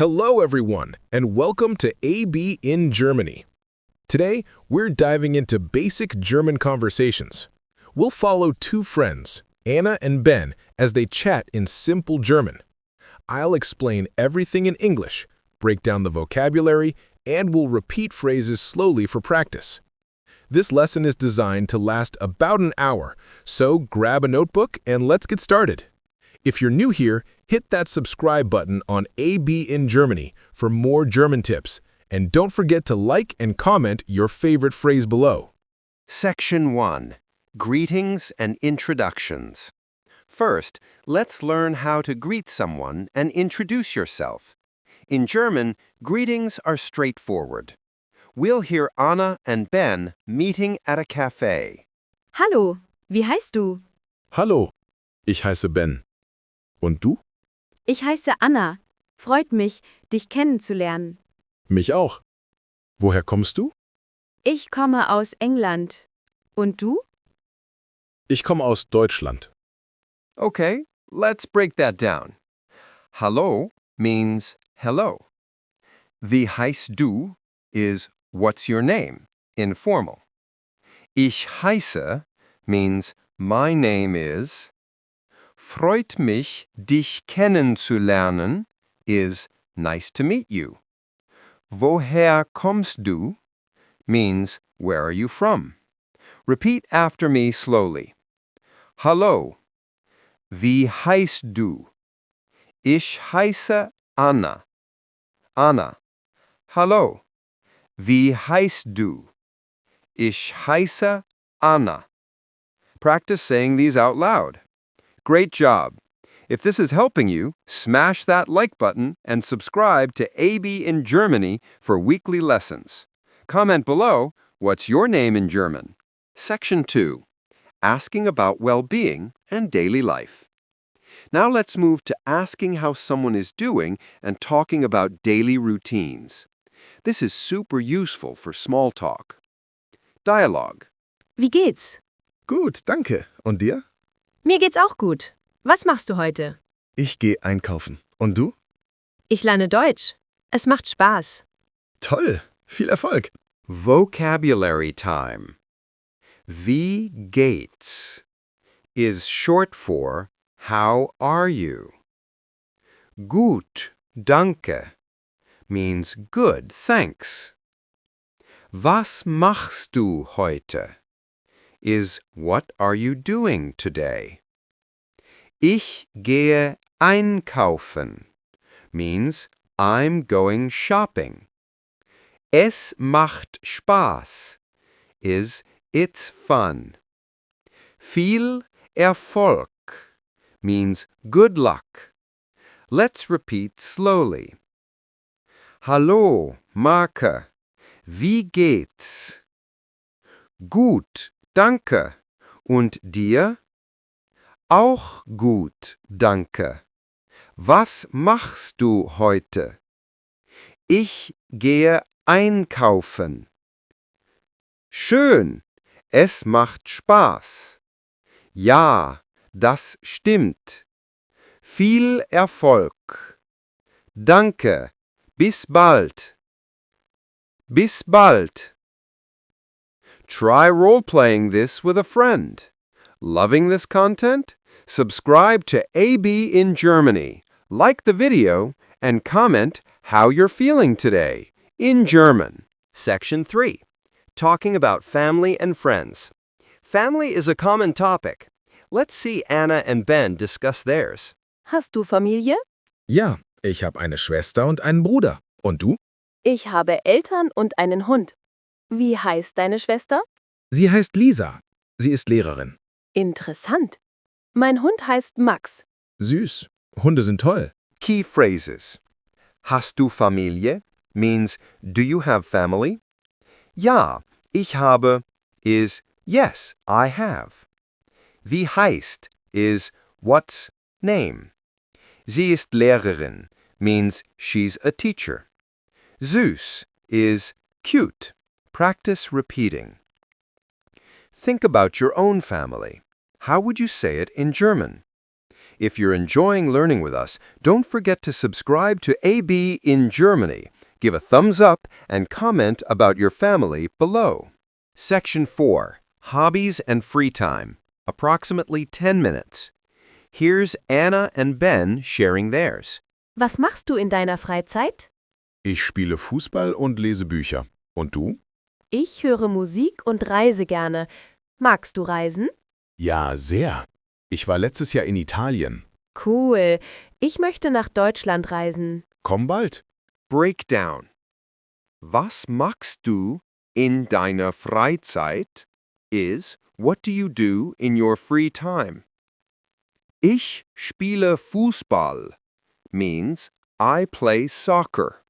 Hello, everyone, and welcome to AB in Germany. Today, we're diving into basic German conversations. We'll follow two friends, Anna and Ben, as they chat in simple German. I'll explain everything in English, break down the vocabulary, and we'll repeat phrases slowly for practice. This lesson is designed to last about an hour, so grab a notebook and let's get started. If you're new here, hit that subscribe button on AB in Germany for more German tips, and don't forget to like and comment your favorite phrase below. Section 1. Greetings and Introductions. First, let's learn how to greet someone and introduce yourself. In German, greetings are straightforward. We'll hear Anna and Ben meeting at a cafe. Hallo, wie heißt du? Hallo, ich heiße Ben. Und du? Ich heiße Anna. Freut mich, dich kennenzulernen. Mich auch. Woher kommst du? Ich komme aus England. Und du? Ich komme aus Deutschland. Okay, let's break that down. Hallo means hello. Wie heißt du is what's your name, informal. Ich heiße means my name is. Freut mich, dich kennenzulernen is nice to meet you. Woher kommst du means where are you from. Repeat after me slowly. Hallo. Wie heißt du? Ich heiße Anna. Anna. Hallo. Wie heißt du? Ich heiße Anna. Practice saying these out loud. Great job! If this is helping you, smash that like button and subscribe to AB in Germany for weekly lessons. Comment below, what's your name in German? Section 2. Asking about well-being and daily life. Now let's move to asking how someone is doing and talking about daily routines. This is super useful for small talk. Dialogue. Wie geht's? Gut, danke. Und dir? Mir geht's auch gut. Was machst du heute? Ich gehe einkaufen. Und du? Ich lerne Deutsch. Es macht Spaß. Toll. Viel Erfolg. Vocabulary time. Wie geht's is short for how are you? Gut, danke means good, thanks. Was machst du heute is what are you doing today? Ich gehe einkaufen means I'm going shopping. Es macht Spaß is it's fun. Viel Erfolg means good luck. Let's repeat slowly. Hallo, Marke. Wie geht's? Gut, danke. Und dir? Auch gut, danke. Was machst du heute? Ich gehe einkaufen. Schön, es macht Spaß. Ja, das stimmt. Viel Erfolg. Danke, bis bald. Bis bald. Try role-playing this with a friend. Loving this content? Subscribe to AB in Germany, like the video, and comment how you're feeling today in German. Section 3. Talking about family and friends. Family is a common topic. Let's see Anna and Ben discuss theirs. Hast du Familie? Ja, ich habe eine Schwester und einen Bruder. Und du? Ich habe Eltern und einen Hund. Wie heißt deine Schwester? Sie heißt Lisa. Sie ist Lehrerin. Interessant. Mein Hund heißt Max. Süß. Hunde sind toll. Key phrases. Hast du Familie means do you have family? Ja, ich habe is yes, I have. Wie heißt is what's name. Sie ist Lehrerin means she's a teacher. Süß is cute. Practice repeating. Think about your own family. How would you say it in German? If you're enjoying learning with us, don't forget to subscribe to AB in Germany. Give a thumbs up and comment about your family below. Section 4. Hobbies and Free Time. Approximately 10 minutes. Here's Anna and Ben sharing theirs. Was machst du in deiner Freizeit? Ich spiele Fußball und lese Bücher. Und du? Ich höre Musik und reise gerne. Magst du reisen? Ja, sehr. Ich war letztes Jahr in Italien. Cool. Ich möchte nach Deutschland reisen. Komm bald. Breakdown. Was machst du in deiner Freizeit is what do you do in your free time. Ich spiele Fußball means I play soccer.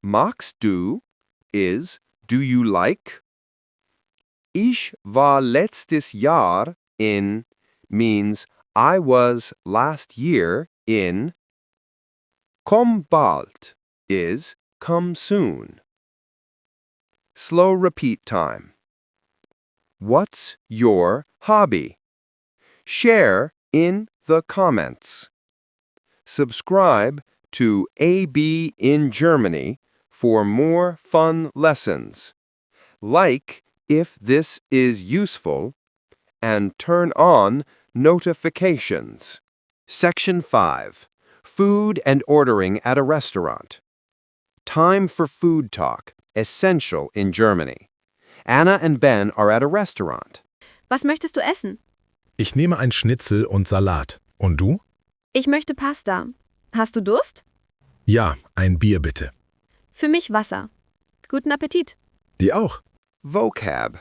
Magst du is do you like. Ich war letztes Jahr in means I was last year in. Komm bald is come soon. Slow repeat time. What's your hobby? Share in the comments. Subscribe to AB in Germany for more fun lessons. Like if this is useful and turn on notifications. Section 5. Food and ordering at a restaurant. Time for food talk, essential in Germany. Anna and Ben are at a restaurant. Was möchtest du essen? Ich nehme ein Schnitzel und Salat. Und du? Ich möchte Pasta. Hast du Durst? Ja, ein Bier bitte. Für mich Wasser. Guten Appetit. Dir auch. Vocab.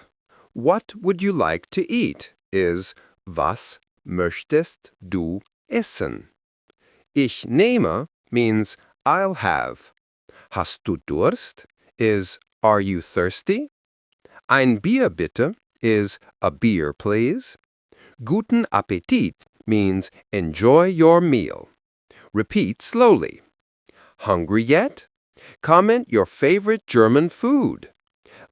What would you like to eat is was möchtest du essen? Ich nehme means I'll have. Hast du Durst is are you thirsty? Ein Bier bitte is a beer please. Guten Appetit means enjoy your meal. Repeat slowly. Hungry yet? Comment your favorite German food.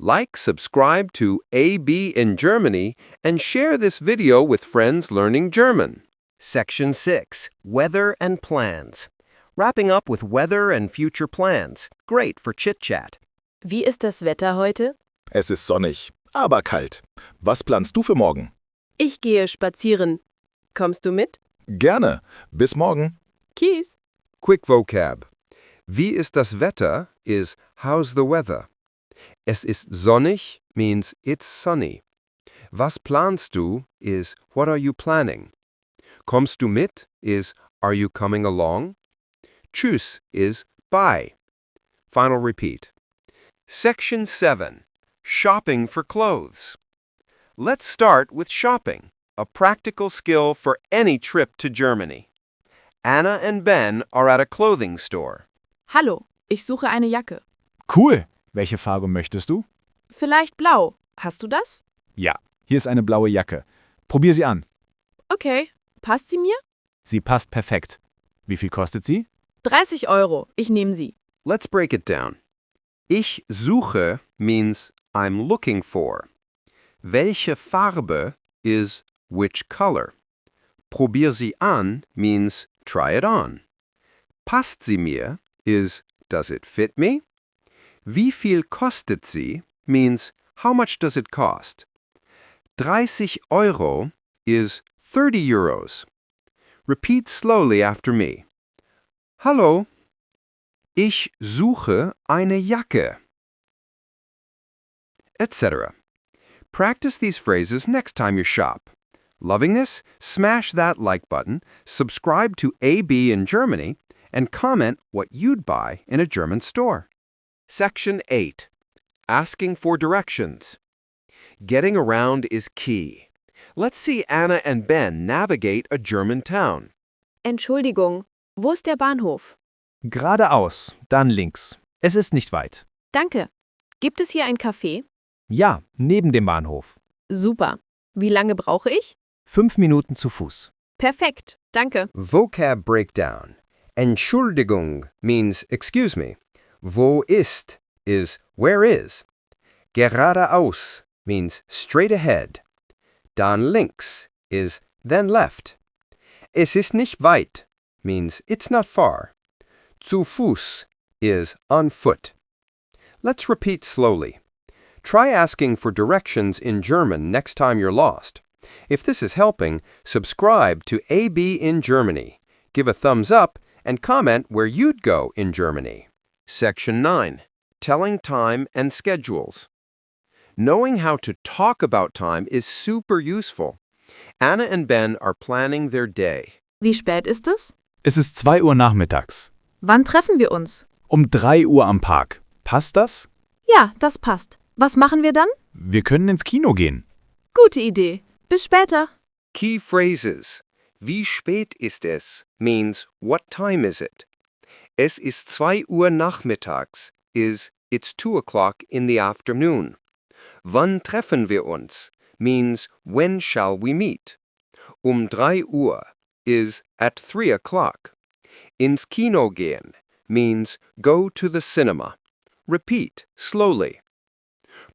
Like, subscribe to AB in Germany, and share this video with friends learning German. Section 6. Weather and Plans. Wrapping up with weather and future plans. Great for chit-chat. Wie ist das Wetter heute? Es ist sonnig, aber kalt. Was planst du für morgen? Ich gehe spazieren. Kommst du mit? Gerne. Bis morgen. Kies. Quick vocab. Wie ist das Wetter is how's the weather. Es ist sonnig means it's sunny. Was planst du is what are you planning. Kommst du mit is are you coming along. Tschüss is bye. Final repeat. Section 7. Shopping for clothes. Let's start with shopping, a practical skill for any trip to Germany. Anna and Ben are at a clothing store. Hallo, ich suche eine Jacke. Cool. Welche Farbe möchtest du? Vielleicht blau. Hast du das? Ja, hier ist eine blaue Jacke. Probier sie an. Okay. Passt sie mir? Sie passt perfekt. Wie viel kostet sie? 30 Euro. Ich nehme sie. Let's break it down. Ich suche means I'm looking for. Welche Farbe is which color. Probier sie an means try it on. Passt sie mir is does it fit me? Wie viel kostet sie means how much does it cost? 30 Euro is 30 euros. Repeat slowly after me. Hallo, ich suche eine Jacke. Etc. Practice these phrases next time you shop. Loving this? Smash that like button, subscribe to AB in Germany, and comment what you'd buy in a German store. Section 8. Asking for directions. Getting around is key. Let's see Anna and Ben navigate a German town. Entschuldigung, wo ist der Bahnhof? Geradeaus, dann links. Es ist nicht weit. Danke. Gibt es hier ein Café? Ja, neben dem Bahnhof. Super. Wie lange brauche ich? 5 Minuten zu Fuß. Perfekt. Danke. Vocab breakdown. Entschuldigung means excuse me. Wo ist is where is. Geradeaus means straight ahead. Dann links is then left. Es ist nicht weit means it's not far. Zu Fuß is on foot. Let's repeat slowly. Try asking for directions in German next time you're lost. If this is helping, subscribe to AB in Germany. Give a thumbs up and comment where you'd go in Germany. Section 9. Telling time and schedules. Knowing how to talk about time is super useful. Anna and Ben are planning their day. Wie spät ist es? Es ist 2 Uhr nachmittags. Wann treffen wir uns? Um 3 Uhr am Park. Passt das? Ja, das passt. Was machen wir dann? Wir können ins Kino gehen. Gute Idee. Bis später. Key phrases. Wie spät ist es means what time is it? Es ist 2 Uhr nachmittags is it's 2 o'clock in the afternoon. Wann treffen wir uns means when shall we meet? 3 Uhr is at 3 o'clock. Ins Kino gehen means go to the cinema. Repeat slowly.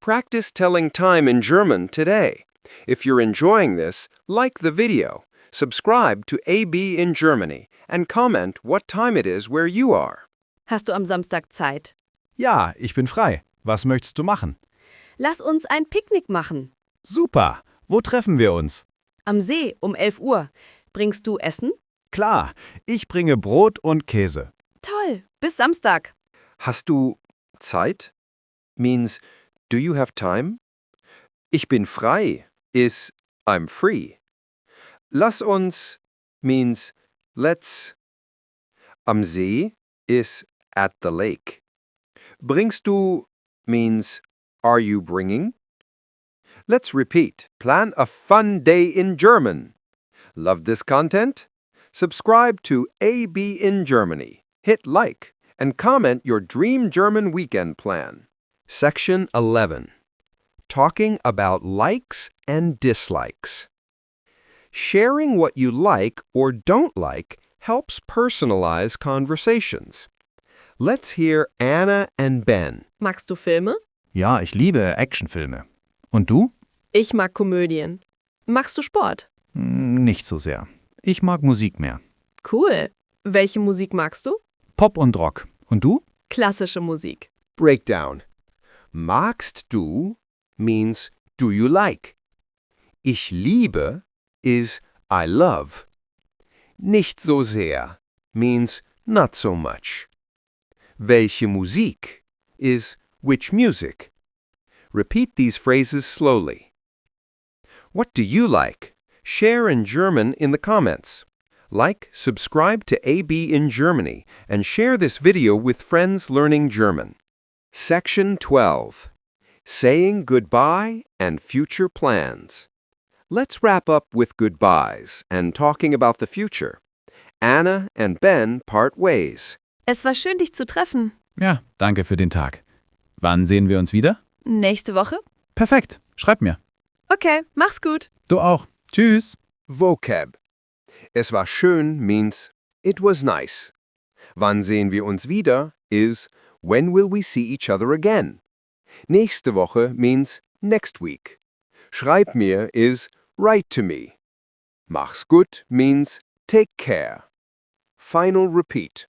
Practice telling time in German today. If you're enjoying this, like the video, subscribe to AB in Germany, and comment what time it is where you are. Hast du am Samstag Zeit? Ja, ich bin frei. Was möchtest du machen? Lass uns ein Picknick machen. Super. Wo treffen wir uns? Am See um 11 Uhr. Bringst du Essen? Klar, ich bringe Brot und Käse. Toll. Bis Samstag. Hast du Zeit? Means, do you have time? Ich bin frei is I'm free. Lass uns means let's. Am See is at the lake. Bringst du means are you bringing? Let's repeat. Plan a fun day in German. Love this content? Subscribe to AB in Germany. Hit like and comment your dream German weekend plan. Section 11. Talking about likes and dislikes. Sharing what you like or don't like helps personalize conversations. Let's hear Anna and Ben. Magst du Filme? Ja, ich liebe Actionfilme. Und du? Ich mag Komödien. Magst du Sport? Nicht so sehr. Ich mag Musik mehr. Cool. Welche Musik magst du? Pop und Rock. Und du? Klassische Musik. Breakdown. Magst du means do you like. Ich liebe is I love. Nicht so sehr means not so much. Welche Musik is which music. Repeat these phrases slowly. What do you like? Share in German in the comments. Like, subscribe to AB in Germany, and share this video with friends learning German. Section 12. Saying goodbye and future plans. Let's wrap up with goodbyes and talking about the future. Anna and Ben part ways. Es war schön, dich zu treffen. Ja, danke für den Tag. Wann sehen wir uns wieder? Nächste Woche? Perfekt. Schreib mir. Okay, mach's gut. Du auch. Tschüss. Vocab. Es war schön means it was nice. Wann sehen wir uns wieder is when will we see each other again. Nächste Woche means next week. Schreib mir is write to me. Mach's gut means take care. Final repeat.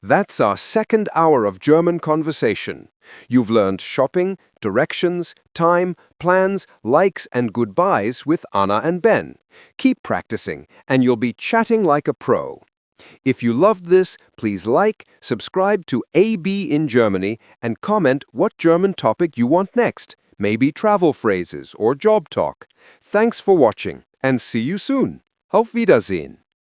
That's our second hour of German conversation. You've learned shopping, directions, time, plans, likes, and goodbyes with Anna and Ben. Keep practicing, and you'll be chatting like a pro. If you loved this, please like, subscribe to AB in Germany, and comment what German topic you want next, maybe travel phrases or job talk. Thanks for watching, and see you soon. Auf Wiedersehen.